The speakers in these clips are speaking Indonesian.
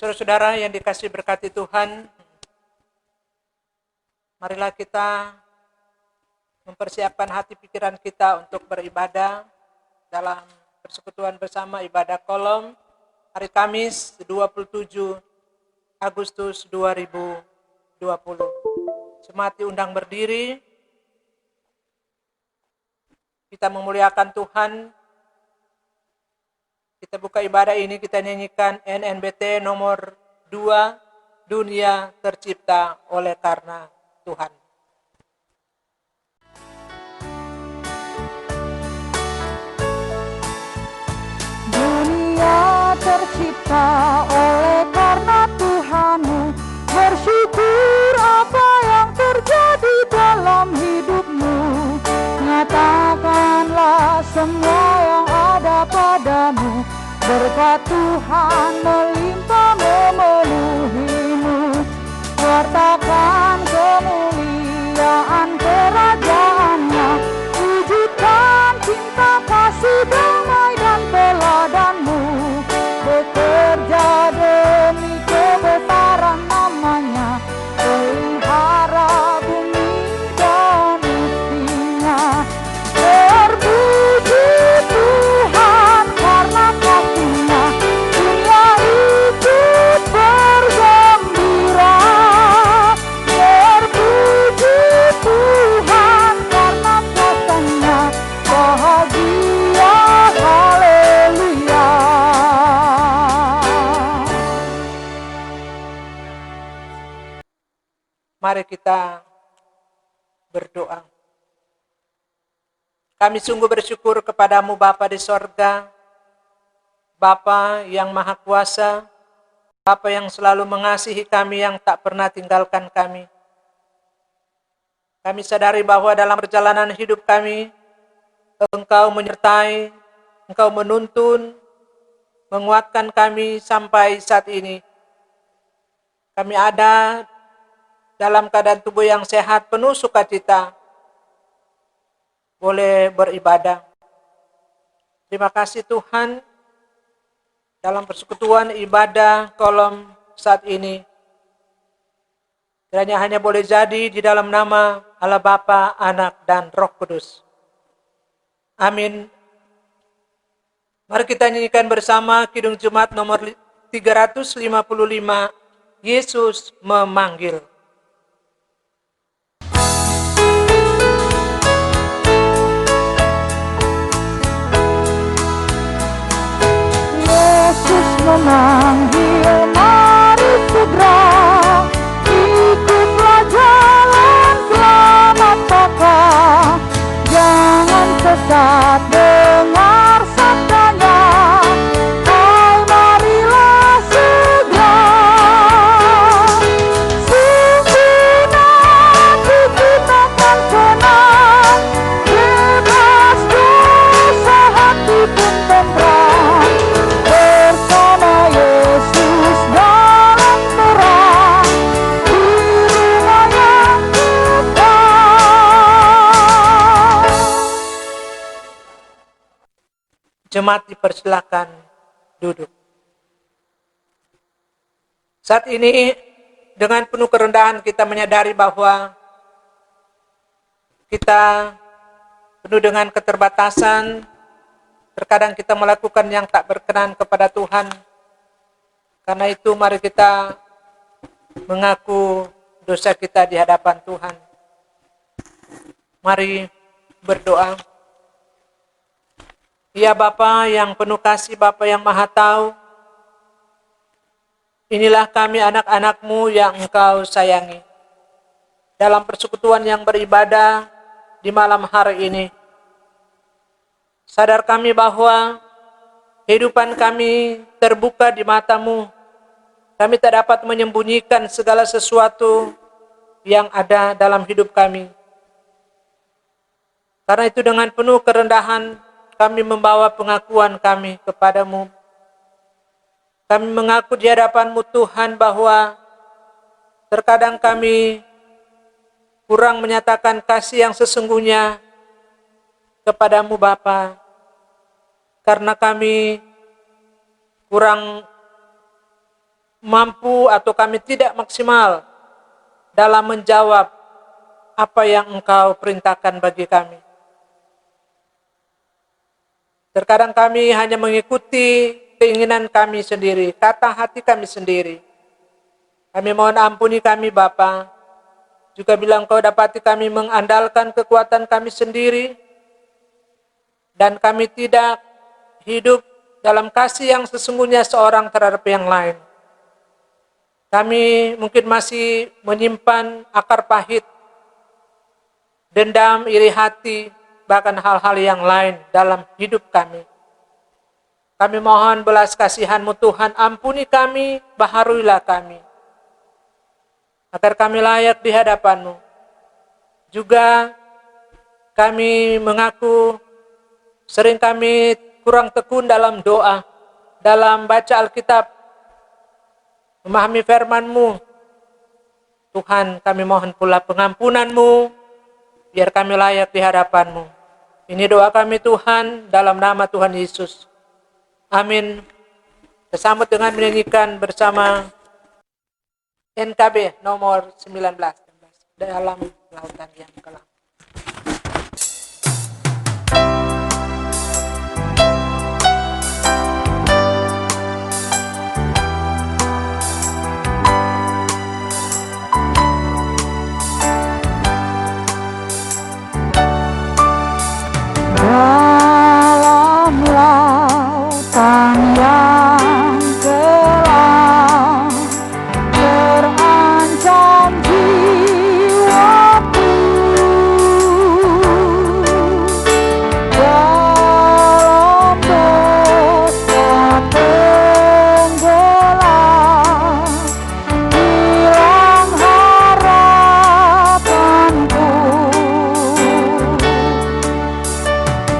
Saudara-saudara yang dikasih berkati Tuhan, marilah kita mempersiapkan hati pikiran kita untuk beribadah dalam persekutuan bersama ibadah Kolom hari Kamis 27 Agustus 2020. Jemaat diundang berdiri, kita memuliakan Tuhan. Kita buka ibadah ini, kita nyanyikan NNBT nomor 2, Dunia Tercipta Oleh Karena Tuhan. Dunia tercipta oleh karena Tuhan-Mu. Bersyukur apa yang terjadi dalam hidup-Mu. Nyatakanlah semua yang ada padamu. Berkat Tuhan melimpah memenuhi-Mu. Wartakan kemuliaan kerajaan-Nya. Wujudkan cinta kasih damai dan teladan-Mu. Bekerja demi kebesaran nama-Nya. Pelihara bumi dan isinya. Terpuji Tuhan karena kasih-Nya. Dunia ikut bergembira. Terpuji Tuhan karena kuasa-Nya. Bahagia, haleluya. Mari kita berdoa. Kami sungguh bersyukur kepadamu Bapa di sorga, Bapa yang Maha Kuasa, Bapa yang selalu mengasihi kami, yang tak pernah tinggalkan kami. Kami sadari bahwa dalam perjalanan hidup kami, Engkau menyertai, Engkau menuntun, menguatkan kami sampai saat ini. Kami ada dalam keadaan tubuh yang sehat, penuh sukacita, boleh beribadah. Terima kasih Tuhan, dalam persekutuan ibadah Kolom saat ini, kiranya hanya boleh jadi di dalam nama Allah Bapa, Anak, dan Roh Kudus. Amin. Mari kita nyanyikan bersama Kidung Jumat nomor 355, Yesus Memanggil. Yesus memanggil, mari segera ikutlah jalan selamat Bapa. Jangan sesat, dengar sabdanya. Hai, marilah segera. Sungguh nanti kita akan senang, bebas dosa, hati pun tenteram. Bersama Yesus dalam terang, di rumah yang kekal. Jemaat dipersilakan duduk. Saat ini dengan penuh kerendahan kita menyadari bahwa kita penuh dengan keterbatasan. Terkadang kita melakukan yang tak berkenan kepada Tuhan. Karena itu mari kita mengaku dosa kita di hadapan Tuhan. Mari berdoa. Ya Bapa yang penuh kasih, Bapa yang Maha Tahu, inilah kami anak-anak-Mu yang Engkau sayangi. Dalam persekutuan yang beribadah di malam hari ini, sadar kami bahwa kehidupan kami terbuka di mata-Mu. Kami tak dapat menyembunyikan segala sesuatu yang ada dalam hidup kami. Karena itu dengan penuh kerendahan kami membawa pengakuan kami kepadamu. Kami mengaku di hadapan-Mu Tuhan bahwa terkadang kami kurang menyatakan kasih yang sesungguhnya kepadamu Bapa. Karena kami kurang mampu atau kami tidak maksimal dalam menjawab apa yang Engkau perintahkan bagi kami. Terkadang kami hanya mengikuti keinginan kami sendiri, kata hati kami sendiri. Kami mohon ampuni kami Bapa. Juga bila Engkau dapati kami mengandalkan kekuatan kami sendiri, dan kami tidak hidup dalam kasih yang sesungguhnya seorang terhadap yang lain. Kami mungkin masih menyimpan akar pahit, dendam, iri hati, bahkan hal-hal yang lain dalam hidup kami. Kami mohon belas kasihan-Mu Tuhan, ampuni kami, baharuilah kami, agar kami layak di hadapan-Mu. Juga kami mengaku sering kami kurang tekun dalam doa, dalam baca Alkitab, memahami firman-Mu. Tuhan, kami mohon pula pengampunan-Mu, biar kami layak di hadapan-Mu. Ini doa kami Tuhan, dalam nama Tuhan Yesus. Amin. Kita sambut dengan menyanyikan bersama NKB nomor 19, dalam lautan yang kelam. Dalam lautan yang kelam, terancam jiwaku. Dalam dosa tenggelam, hilang harapanku.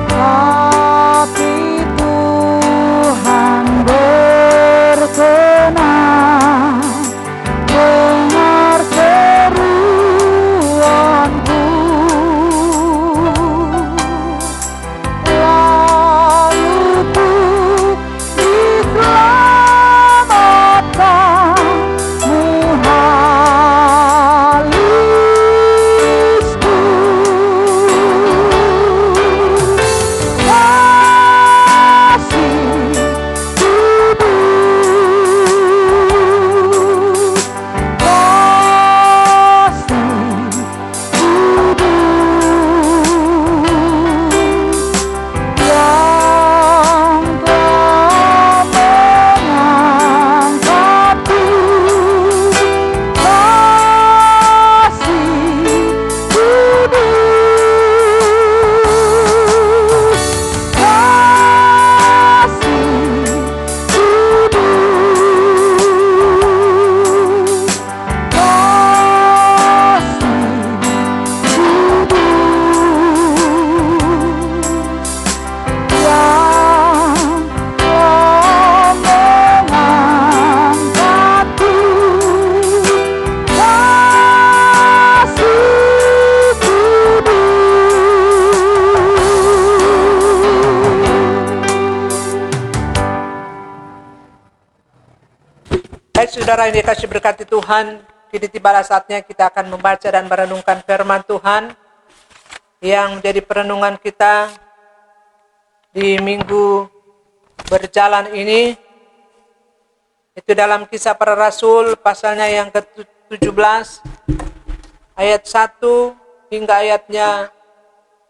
Tapi Tuhan berkenan dengar seruanku, lalu ku diselamatkan, muhalisku. Baik saudara yang dikasih berkati Tuhan, kini tibalah saatnya kita akan membaca dan merenungkan firman Tuhan yang menjadi perenungan kita di minggu berjalan ini. Itu dalam Kisah Para Rasul pasalnya yang ke-17 ayat 1 hingga ayatnya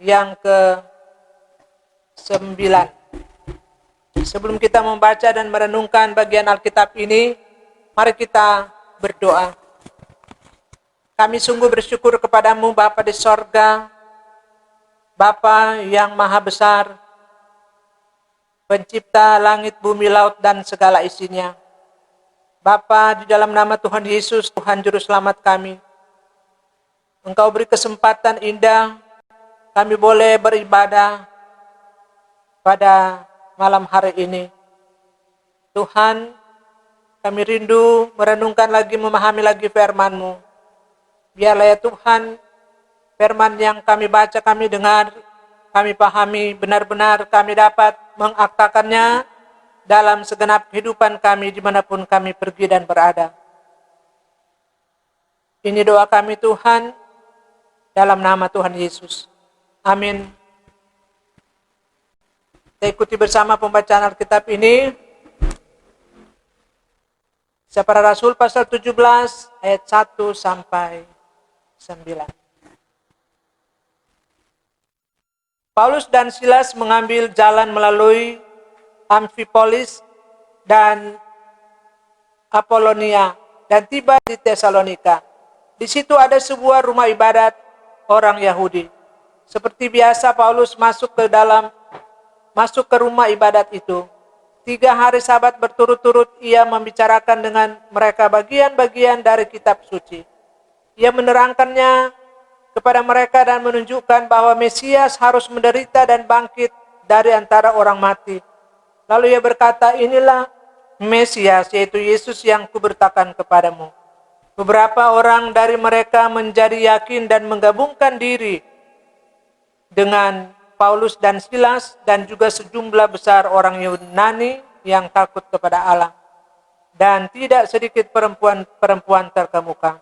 yang ke-9. Sebelum kita membaca dan merenungkan bagian Alkitab ini, mari kita berdoa. Kami sungguh bersyukur kepadamu Bapa di sorga, Bapa yang maha besar, pencipta langit, bumi, laut, dan segala isinya. Bapa, di dalam nama Tuhan Yesus, Tuhan Juru Selamat kami, Engkau beri kesempatan indah, kami boleh beribadah pada malam hari ini. Tuhan, kami rindu merenungkan lagi, memahami lagi firman-Mu. Biarlah ya Tuhan, firman yang kami baca, kami dengar, kami pahami, benar-benar kami dapat mengaktakannya dalam segenap kehidupan kami dimanapun kami pergi dan berada. Ini doa kami Tuhan, dalam nama Tuhan Yesus. Amin. Kita ikuti bersama pembacaan Alkitab ini. Kisah Para Rasul pasal 17 ayat 1 sampai 9. Paulus dan Silas mengambil jalan melalui Amfipolis dan Apolonia dan tiba di Tesalonika. Di situ ada sebuah rumah ibadat orang Yahudi. Seperti biasa Paulus masuk ke rumah ibadat itu. 3 hari Sabat berturut-turut ia membicarakan dengan mereka bagian-bagian dari kitab suci. Ia menerangkannya kepada mereka dan menunjukkan bahwa Mesias harus menderita dan bangkit dari antara orang mati. Lalu ia berkata, inilah Mesias, yaitu Yesus yang kuberitakan kepadamu. Beberapa orang dari mereka menjadi yakin dan menggabungkan diri dengan Paulus dan Silas dan juga sejumlah besar orang Yunani yang takut kepada Allah. Dan tidak sedikit perempuan-perempuan terkemuka.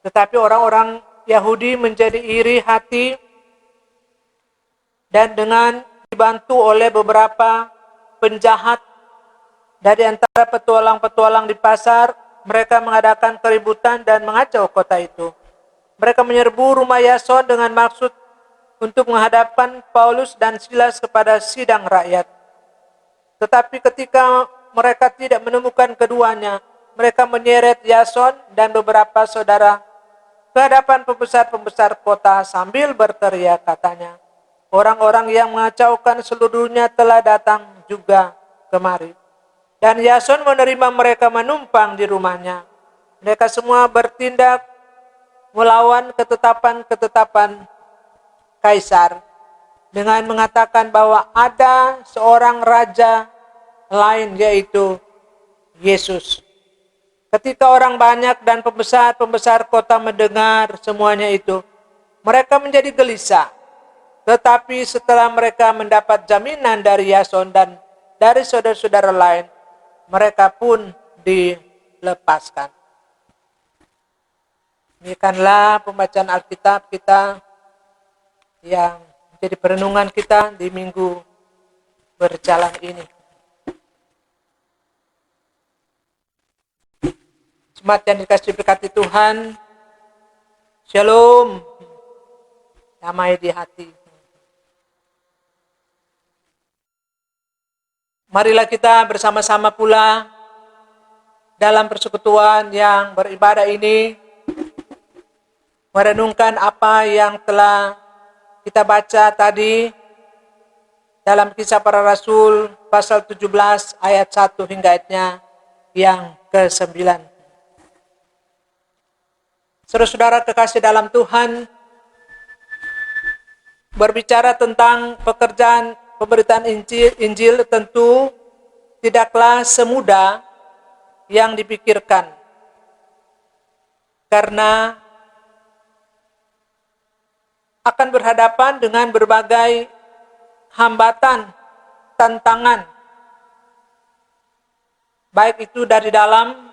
Tetapi orang-orang Yahudi menjadi iri hati dan dengan dibantu oleh beberapa penjahat dari antara petualang-petualang di pasar, mereka mengadakan keributan dan mengacau kota itu. Mereka menyerbu rumah Yason dengan maksud untuk menghadapkan Paulus dan Silas kepada sidang rakyat. Tetapi ketika mereka tidak menemukan keduanya, mereka menyeret Yason dan beberapa saudara ke hadapan pembesar-pembesar kota sambil berteriak, katanya, orang-orang yang mengacaukan seluruhnya telah datang juga kemari. Dan Yason menerima mereka menumpang di rumahnya. Mereka semua bertindak melawan ketetapan-ketetapan Kaisar dengan mengatakan bahwa ada seorang raja lain, yaitu Yesus. Ketika orang banyak dan pembesar-pembesar kota mendengar semuanya itu, mereka menjadi gelisah. Tetapi setelah mereka mendapat jaminan dari Yason dan dari saudara-saudara lain, mereka pun dilepaskan. Demikianlah pembacaan Alkitab kita yang menjadi perenungan kita di minggu berjalan ini. Jemaat yang dikasihi berkati Tuhan, Shalom, damai di hati. Marilah kita bersama-sama pula dalam persekutuan yang beribadah ini merenungkan apa yang telah kita baca tadi dalam Kisah Para Rasul pasal 17 ayat 1 hingga ayatnya yang ke-9. Saudara-saudara kekasih dalam Tuhan, berbicara tentang pekerjaan pemberitaan Injil tentu tidaklah semudah yang dipikirkan. Karena akan berhadapan dengan berbagai hambatan, tantangan, baik itu dari dalam,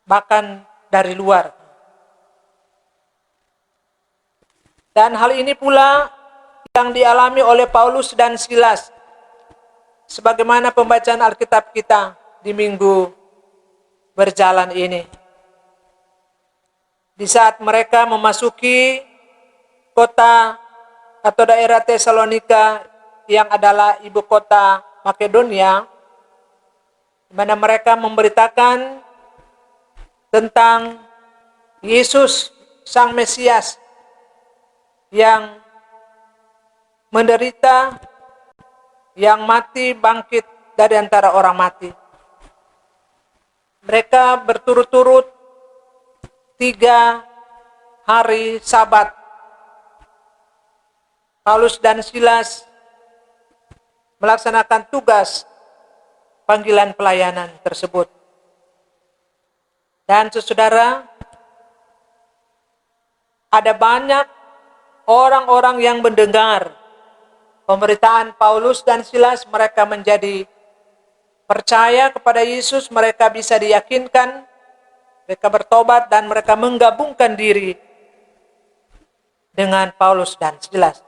bahkan dari luar. Dan hal ini pula yang dialami oleh Paulus dan Silas, sebagaimana pembacaan Alkitab kita di minggu berjalan ini. Di saat mereka memasuki kota atau daerah Tesalonika yang adalah ibu kota Makedonia, di mana mereka memberitakan tentang Yesus Sang Mesias yang menderita, yang mati bangkit dari antara orang mati. Mereka berturut-turut 3 hari Sabat, Paulus dan Silas melaksanakan tugas panggilan pelayanan tersebut. Dan saudara, ada banyak orang-orang yang mendengar pemberitaan Paulus dan Silas, mereka menjadi percaya kepada Yesus, mereka bisa diyakinkan, mereka bertobat dan mereka menggabungkan diri dengan Paulus dan Silas.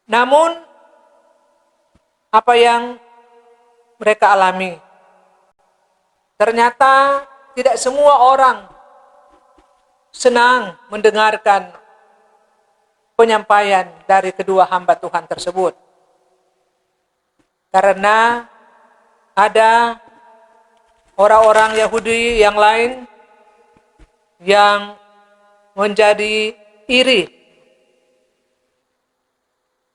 Namun, apa yang mereka alami? Ternyata tidak semua orang senang mendengarkan penyampaian dari kedua hamba Tuhan tersebut. Karena ada orang-orang Yahudi yang lain yang menjadi iri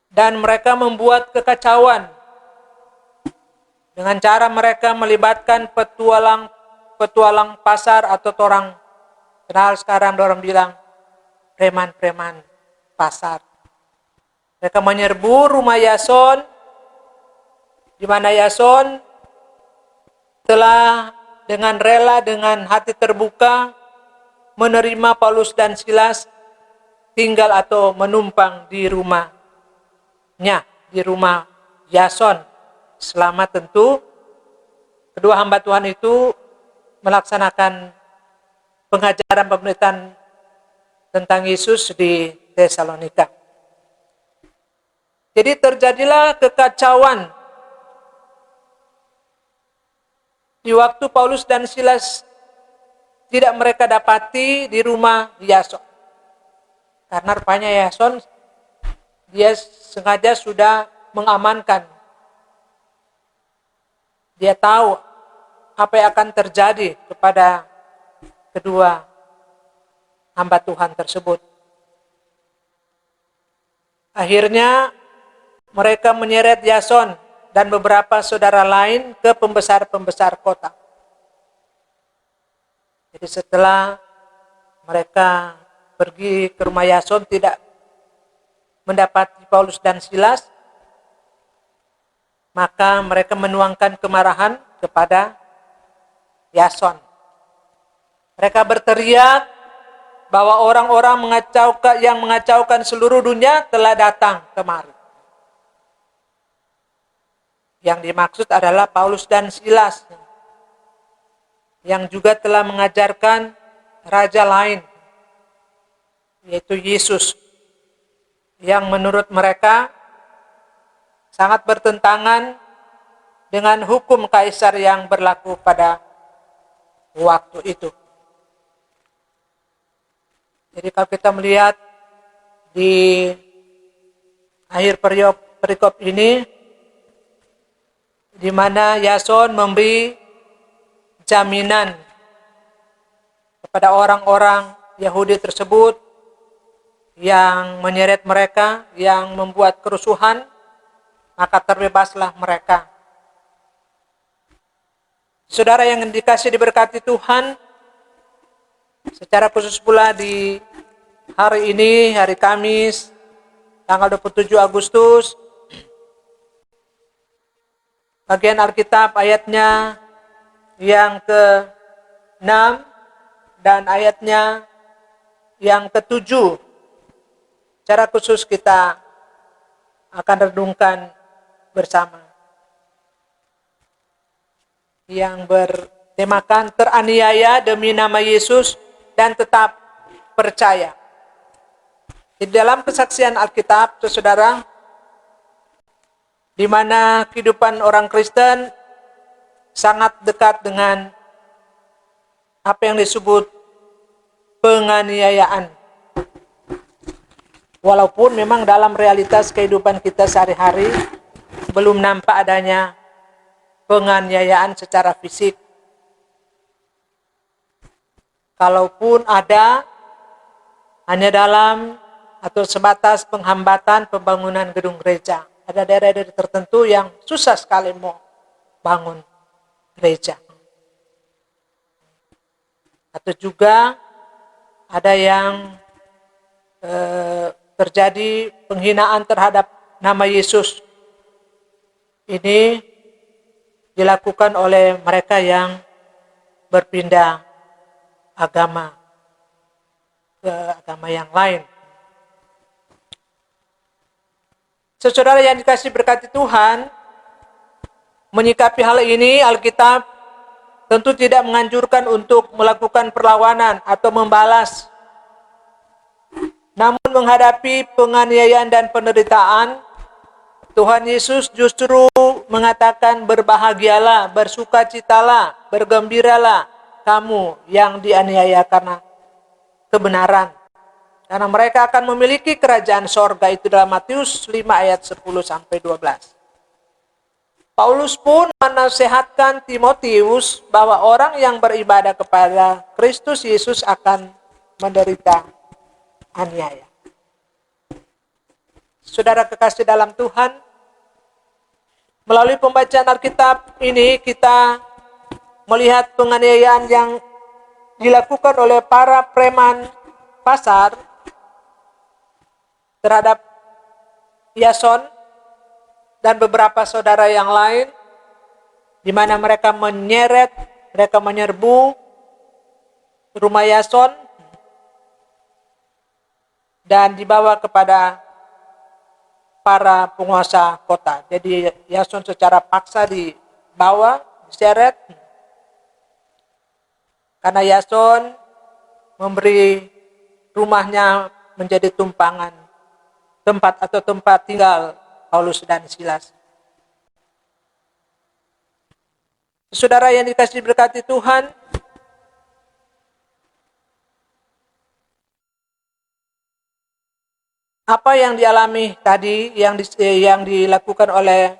dan mereka membuat kekacauan dengan cara mereka melibatkan petualang pasar atau orang kenal sekarang orang bilang preman-preman pasar. Mereka menyerbu rumah Yason, di mana Yason telah dengan rela, dengan hati terbuka menerima Paulus dan Silas tinggal atau menumpang di rumahnya, di rumah Yason. Selama tentu kedua hamba Tuhan itu melaksanakan pengajaran pemberitaan tentang Yesus di Tesalonika. Jadi terjadilah kekacauan di waktu Paulus dan Silas tidak mereka dapati di rumah Yason. Karena rupanya Yason dia sengaja sudah mengamankan. Dia tahu apa yang akan terjadi kepada kedua hamba Tuhan tersebut. Akhirnya mereka menyeret Yason dan beberapa saudara lain ke pembesar-pembesar kota. Jadi setelah mereka pergi ke rumah Yason tidak mendapati Paulus dan Silas, maka mereka menuangkan kemarahan kepada Yason. Mereka berteriak bahwa orang-orang yang mengacaukan seluruh dunia telah datang kemari. Yang dimaksud adalah Paulus dan Silas, yang juga telah mengajarkan raja lain, yaitu Yesus, yang menurut mereka sangat bertentangan dengan hukum kaisar yang berlaku pada waktu itu. Jadi kalau kita melihat di akhir perikop ini, di mana Yason memberi jaminan kepada orang-orang Yahudi tersebut yang menyeret mereka, yang membuat kerusuhan, maka terbebaslah mereka. Saudara yang dikasih diberkati Tuhan, secara khusus pula di hari ini, hari Kamis, tanggal 27 Agustus, bagian Alkitab ayatnya yang ke-6 dan ayatnya yang ke-7, secara khusus kita akan renungkan bersama. Yang bertemakan teraniaya demi nama Yesus dan tetap percaya. Di dalam kesaksian Alkitab, saudara, di mana kehidupan orang Kristen sangat dekat dengan apa yang disebut penganiayaan. Walaupun memang dalam realitas kehidupan kita sehari-hari belum nampak adanya penganiayaan secara fisik. Kalaupun ada, hanya dalam atau sebatas penghambatan pembangunan gedung gereja. Ada daerah-daerah tertentu yang susah sekali mau bangun gereja. Atau juga ada yang terjadi penghinaan terhadap nama Yesus. Ini dilakukan oleh mereka yang berpindah agama ke agama yang lain. Saudara yang dikasih berkati Tuhan, menyikapi hal ini Alkitab tentu tidak menganjurkan untuk melakukan perlawanan atau membalas. Namun menghadapi penganiayaan dan penderitaan, Tuhan Yesus justru mengatakan, berbahagialah, bersukacitalah, bergembiralah kamu yang dianiaya karena kebenaran. Karena mereka akan memiliki kerajaan sorga, itu dalam Matius 5 ayat 10-12. Paulus pun menasihatkan Timotius bahwa orang yang beribadah kepada Kristus Yesus akan menderita aniaya. Saudara kekasih dalam Tuhan, melalui pembacaan Alkitab ini kita melihat penganiayaan yang dilakukan oleh para preman pasar terhadap Yason dan beberapa saudara yang lain, di mana mereka menyerbu rumah Yason dan dibawa kepada para penguasa kota. Jadi Yason secara paksa dibawa, diseret, karena Yason memberi rumahnya menjadi tumpangan tempat tinggal Paulus dan Silas. Saudara yang dikasih berkati Tuhan, apa yang dialami tadi, yang dilakukan oleh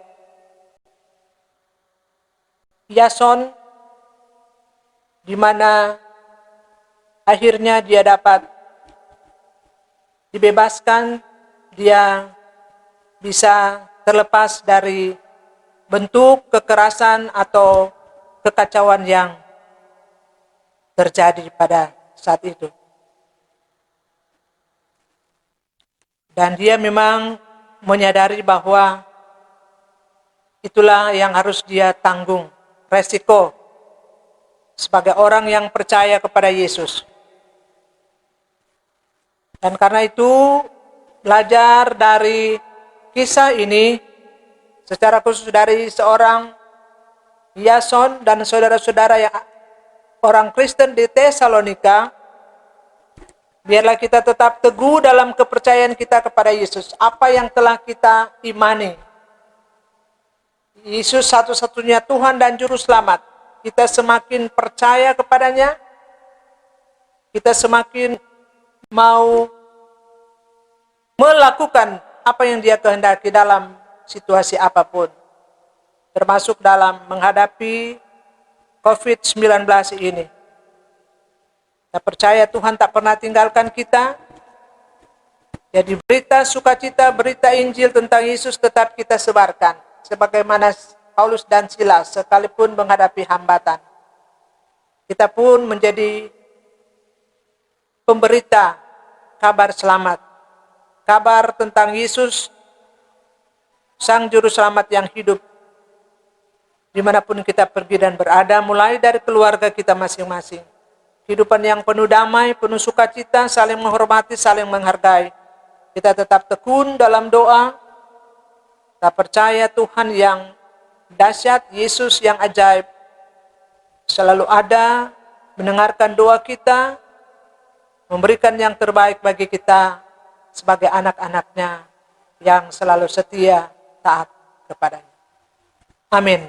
Yason, di mana akhirnya dia dapat dibebaskan, dia bisa terlepas dari bentuk kekerasan atau kekacauan yang terjadi pada saat itu. Dan dia memang menyadari bahwa itulah yang harus dia tanggung, resiko sebagai orang yang percaya kepada Yesus. Dan karena itu, belajar dari kisah ini, secara khusus dari seorang Yason dan saudara-saudara yang orang Kristen di Tesalonika, biarlah kita tetap teguh dalam kepercayaan kita kepada Yesus. Apa yang telah kita imani, Yesus satu-satunya Tuhan dan Juru Selamat. Kita semakin percaya kepadanya, kita semakin mau melakukan apa yang Dia kehendaki dalam situasi apapun, termasuk dalam menghadapi COVID-19 ini. Kita percaya Tuhan tak pernah tinggalkan kita. Jadi berita sukacita, berita Injil tentang Yesus tetap kita sebarkan, sebagaimana Paulus dan Silas sekalipun menghadapi hambatan. Kita pun menjadi pemberita kabar selamat, kabar tentang Yesus, Sang Juru Selamat yang hidup, dimanapun kita pergi dan berada, mulai dari keluarga kita masing-masing. Kehidupan yang penuh damai, penuh sukacita, saling menghormati, saling menghargai. Kita tetap tekun dalam doa. Kita percaya Tuhan yang dahsyat, Yesus yang ajaib, selalu ada, mendengarkan doa kita, memberikan yang terbaik bagi kita sebagai anak-anaknya yang selalu setia, taat kepadanya. Amin.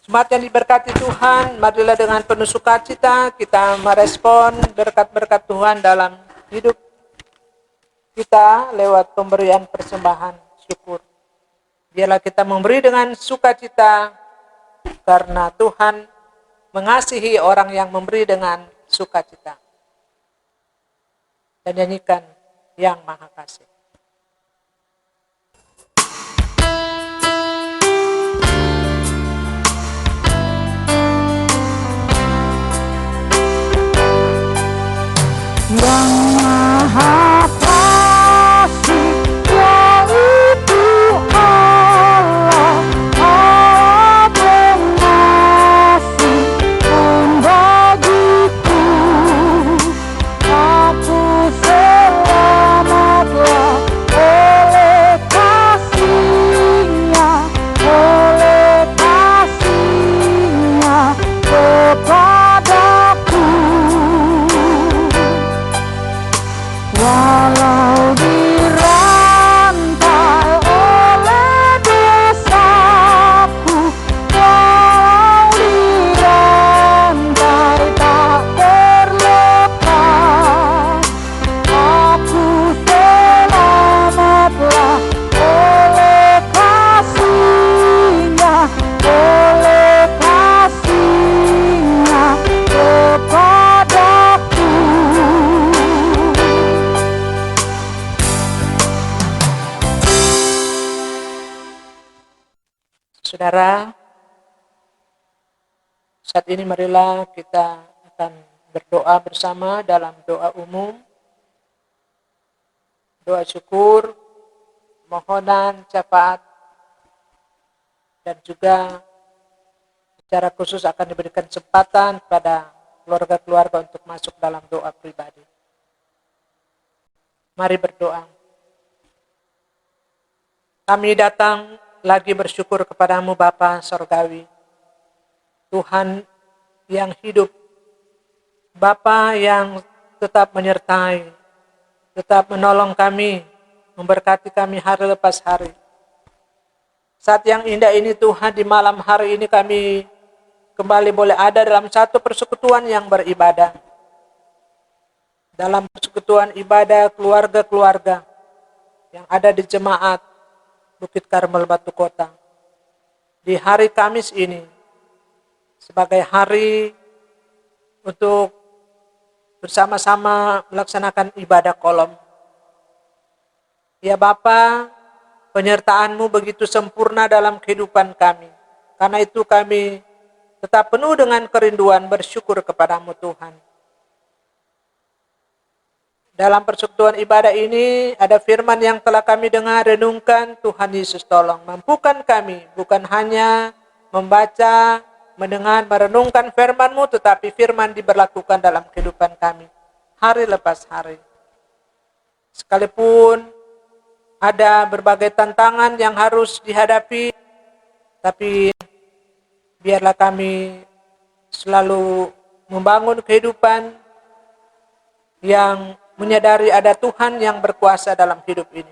Jemaat yang diberkati Tuhan, marilah dengan penuh sukacita kita merespon berkat-berkat Tuhan dalam hidup kita lewat pemberian persembahan syukur. Biarlah kita memberi dengan sukacita, karena Tuhan mengasihi orang yang memberi dengan sukacita. Dan nyanyikan Yang Maha Kasih. Yang Maha Kasih, yaitu Allah, Allah pengasih pun bagiku. Saudara, saat ini marilah kita akan berdoa bersama dalam doa umum, doa syukur, mohonan syafaat, dan juga secara khusus akan diberikan kesempatan kepada keluarga-keluarga untuk masuk dalam doa pribadi. Mari berdoa. Kami datang lagi bersyukur kepadamu Bapa Sorgawi, Tuhan yang hidup, Bapa yang tetap menyertai, tetap menolong kami, memberkati kami hari lepas hari. Saat yang indah ini Tuhan, di malam hari ini kami kembali boleh ada dalam satu persekutuan yang beribadah. Dalam persekutuan ibadah keluarga-keluarga yang ada di jemaat Bukit Karmel Batu Kota. Di hari Kamis ini, sebagai hari untuk bersama-sama melaksanakan ibadah kolom. Ya Bapa, penyertaan-Mu begitu sempurna dalam kehidupan kami. Karena itu kami tetap penuh dengan kerinduan bersyukur kepadamu Tuhan. Dalam persekutuan ibadah ini ada firman yang telah kami dengar renungkan. Tuhan Yesus tolong mampukan kami bukan hanya membaca, mendengar, merenungkan firman-Mu, tetapi firman diberlakukan dalam kehidupan kami hari lepas hari. Sekalipun ada berbagai tantangan yang harus dihadapi, tapi biarlah kami selalu membangun kehidupan yang menyadari ada Tuhan yang berkuasa dalam hidup ini.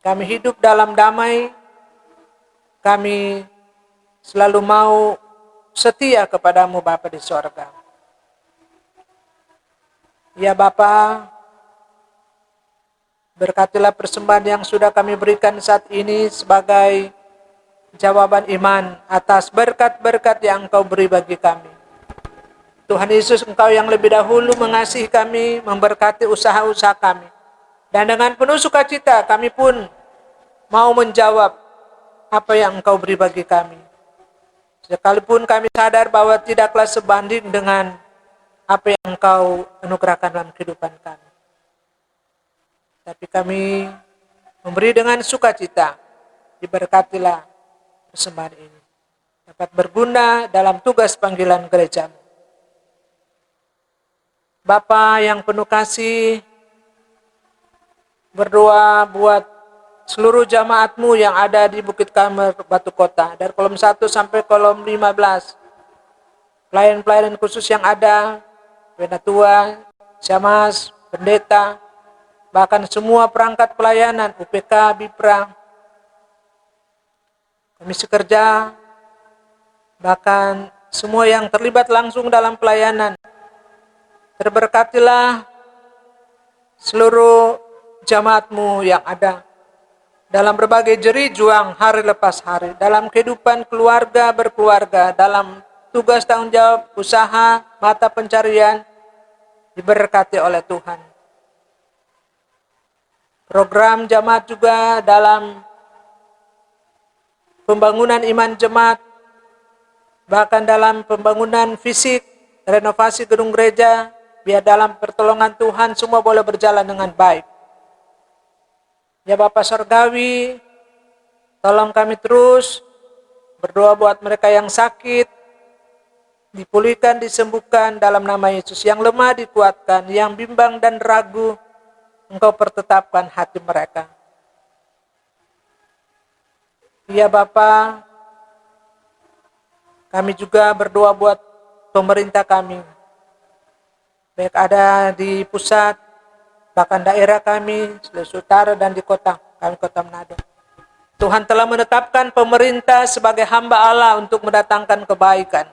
Kami hidup dalam damai, kami selalu mau setia kepadamu Bapa di sorga. Ya Bapa, berkatilah persembahan yang sudah kami berikan saat ini sebagai jawaban iman atas berkat-berkat yang Engkau beri bagi kami. Tuhan Yesus, Engkau yang lebih dahulu mengasihi kami, memberkati usaha-usaha kami. Dan dengan penuh sukacita kami pun mau menjawab apa yang Engkau beri bagi kami. Sekalipun kami sadar bahwa tidaklah sebanding dengan apa yang Engkau anugerahkan dalam kehidupan kami. Tapi kami memberi dengan sukacita, diberkatilah persembahan ini. Dapat berguna dalam tugas panggilan gereja. Bapa yang penuh kasih, berdoa buat seluruh jamaat-Mu yang ada di Bukit Karmel Batu Kota, dari kolom 1 sampai kolom 15. Pelayan-pelayan khusus yang ada, penatua, syamas, pendeta, bahkan semua perangkat pelayanan, UPK, BIPRA, komisi kerja, bahkan semua yang terlibat langsung dalam pelayanan. Terberkatilah seluruh jamaat-Mu yang ada dalam berbagai jerih juang hari lepas hari, dalam kehidupan keluarga berkeluarga, dalam tugas tanggung jawab, usaha, mata pencarian, diberkati oleh Tuhan. Program jamaat juga dalam pembangunan iman jemaat, bahkan dalam pembangunan fisik, renovasi gedung gereja, biar dalam pertolongan Tuhan semua boleh berjalan dengan baik. Ya Bapa Sorgawi, tolong kami terus berdoa buat mereka yang sakit, dipulihkan, disembuhkan dalam nama Yesus. Yang lemah dikuatkan, yang bimbang dan ragu, Engkau pertetapkan hati mereka. Ya Bapa, kami juga berdoa buat pemerintah kami, baik ada di pusat, bahkan daerah kami, Sulawesi Utara dan di kota kami, Kota Manado. Tuhan telah menetapkan pemerintah sebagai hamba Allah untuk mendatangkan kebaikan.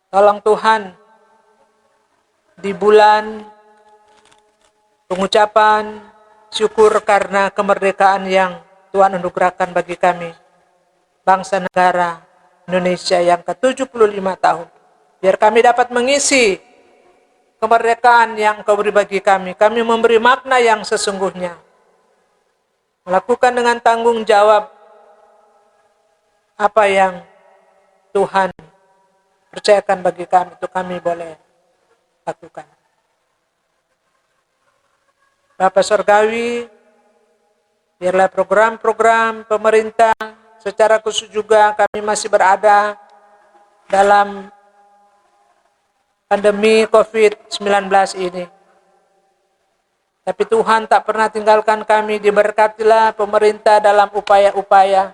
Tolong Tuhan, di bulan pengucapan syukur karena kemerdekaan yang Tuhan anugerahkan bagi kami, bangsa negara Indonesia yang ke-75 tahun, biar kami dapat mengisi kemerdekaan yang Kau beri bagi kami. Kami memberi makna yang sesungguhnya, melakukan dengan tanggung jawab apa yang Tuhan percayakan bagi kami, itu kami boleh lakukan. Bapa Surgawi, biarlah program-program pemerintah, secara khusus juga kami masih berada dalam pandemi COVID-19 ini. Tapi Tuhan tak pernah tinggalkan kami, diberkatilah pemerintah dalam upaya-upaya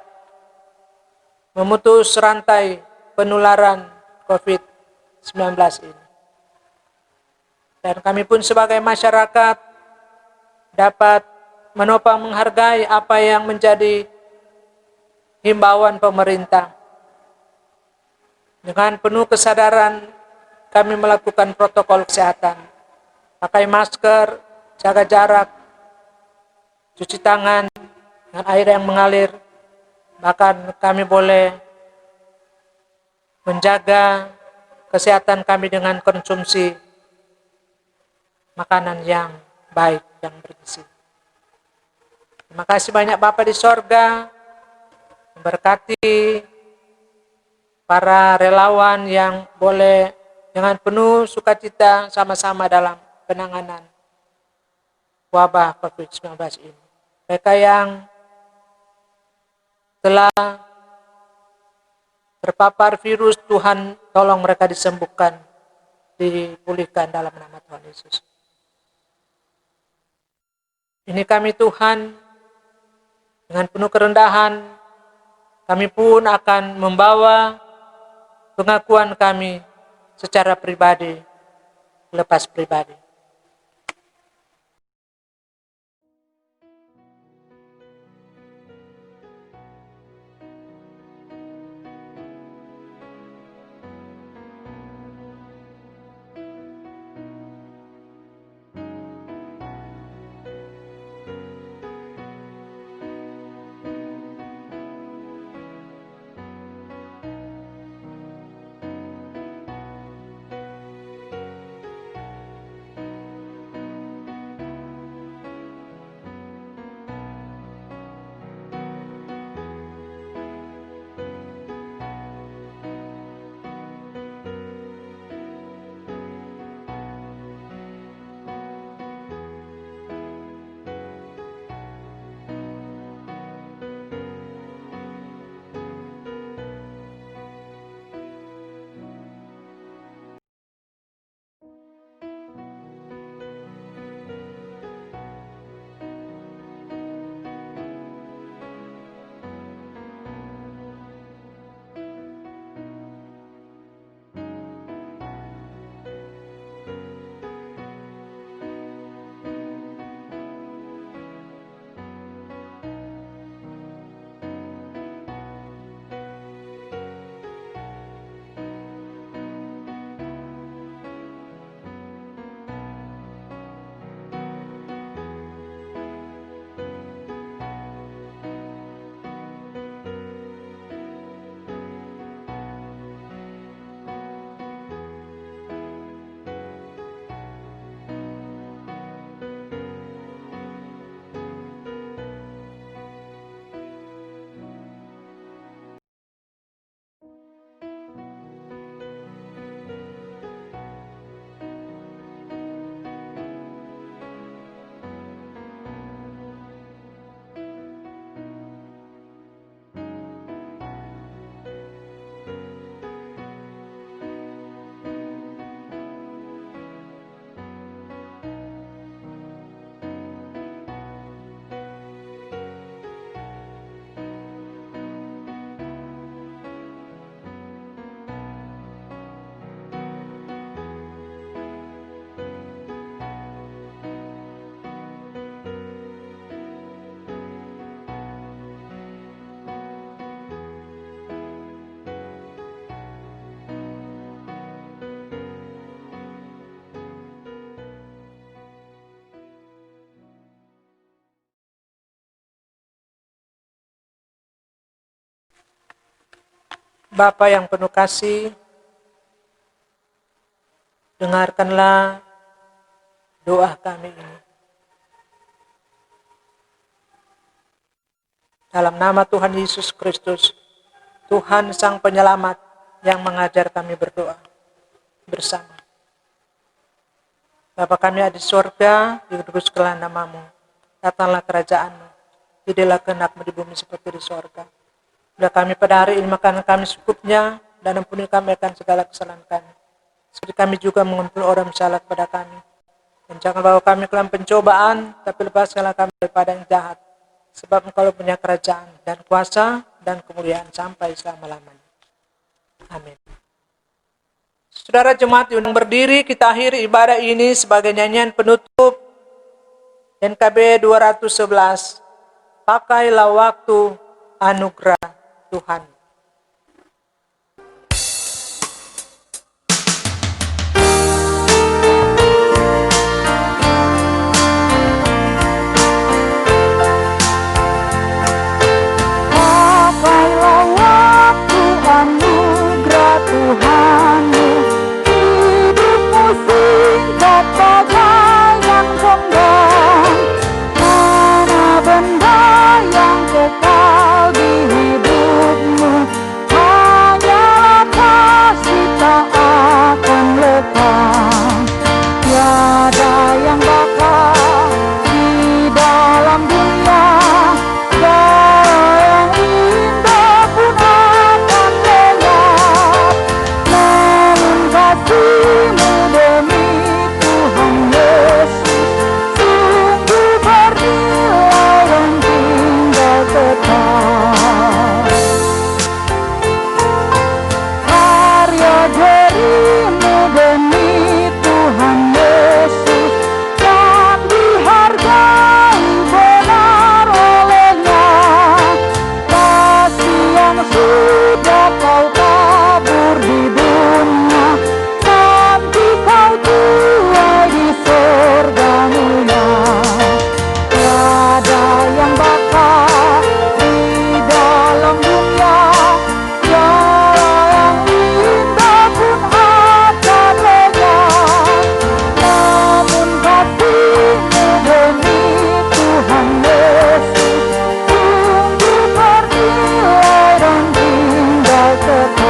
memutus rantai penularan COVID-19 ini. Dan kami pun sebagai masyarakat dapat menopang menghargai apa yang menjadi himbauan pemerintah. Dengan penuh kesadaran kami melakukan protokol kesehatan. Pakai masker, jaga jarak, cuci tangan dengan air yang mengalir. Bahkan kami boleh menjaga kesehatan kami dengan konsumsi makanan yang baik, yang bergizi. Terima kasih banyak Bapa di sorga, memberkati para relawan yang boleh dengan penuh sukacita sama-sama dalam penanganan wabah COVID-19 ini. Mereka yang telah terpapar virus, Tuhan tolong mereka disembuhkan, dipulihkan dalam nama Tuhan Yesus. Ini kami Tuhan, dengan penuh kerendahan, kami pun akan membawa pengakuan kami secara pribadi, lepas pribadi. Bapa yang penuh kasih, dengarkanlah doa kami ini. Dalam nama Tuhan Yesus Kristus, Tuhan Sang Penyelamat yang mengajar kami berdoa bersama. Bapa kami ada di surga, dikuduskanlah namamu. Datanglah kerajaan-Mu. Jadilah kehendak-Mu di bumi seperti di surga. Bila kami pada hari ini makanan kami secukupnya, dan ampuni kami akan segala kesalahan kami. Seperti kami juga mengampuni orang salah kepada kami. Dan jangan bawa kami ke dalam pencobaan, tapi lepaskanlah kami daripada yang jahat. Sebab Engkau punya kerajaan dan kuasa dan kemuliaan sampai selama-lamanya. Amin. Saudara jemaat yang berdiri, kita akhiri ibadah ini sebagai nyanyian penutup NKB 211. Pakailah waktu anugerah Tuhan. Pakailah waktu anugerah Tuhan-Mu. Hidupmu singkat bagai yang sombong. Mana benda yang kekal di hidupmu? Hanyalah kasih tak akan lepas. Tiada yang bakal di dalam dunia. Yang indah pun akan lewat. Namun kasih-Mu demi Tuhan Yesus sungguh bernilai dan tinggal tetap. Karya jari-Mu demi Tuhan Yesus dan dihargai benar olehnya. Kasih yang sudah Kau tabur di dunia, nanti Kau tuai di surga mulia. Tiada yang bakal di dalam dunia. Yang indah pun akan lewat. Namun kasih-Mu demi Tuhan Yesus sungguh bernilai dan tinggal tetap.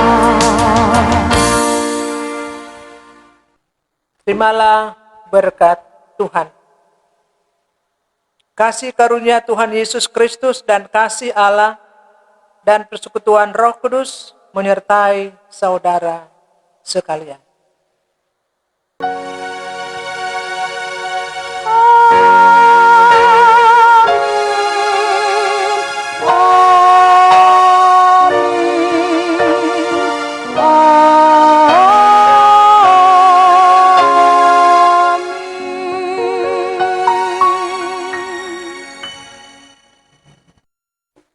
Terimalah berkat Tuhan. Kasih karunia Tuhan Yesus Kristus dan kasih Allah dan persekutuan Roh Kudus menyertai saudara sekalian.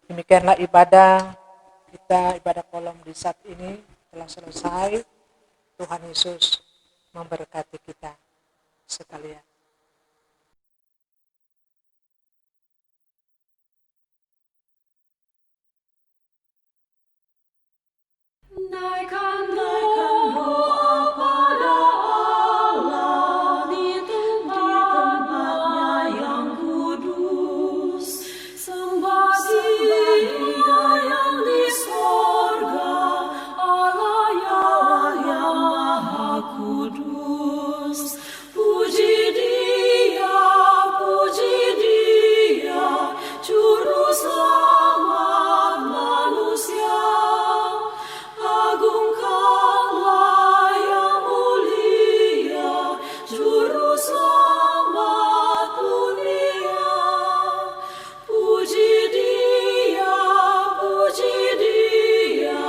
Demikianlah ibadah kita, ibadah kolom di saat ini telah selesai. Tuhan Yesus memberkati kita sekalian. Naikkan doa pada Allah di tempatnya yang kudus. Sembah Dia yang di sorga, Allah yang Maha Kudus. Puji Dia, Juru Selamat manusia. Agungkanlah Yang Mulia, Juru Selamat dunia. Puji Dia,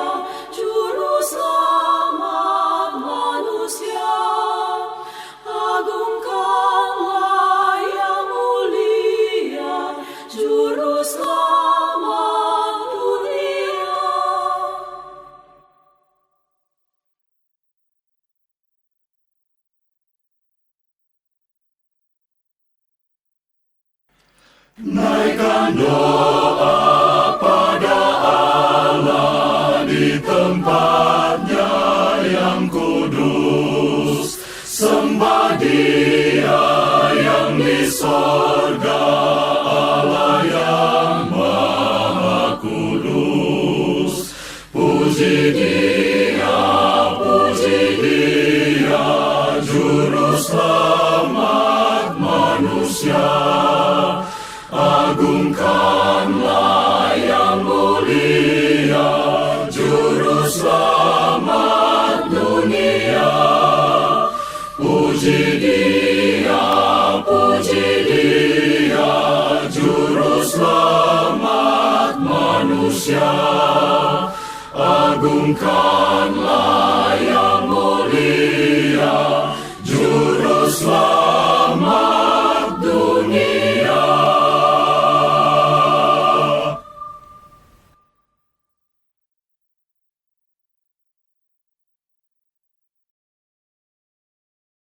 Juru Selamat manusia. Agungkanlah Yang Mulia, Juru Selamat dunia. Naikkan doa pada Allah di tempatnya yang kudus. Sembah Dia yang di sorga, Allah yang Maha Kudus. puji Dia, Juru Selamat manusia. Agungkanlah Yang mulia, Juru Selamat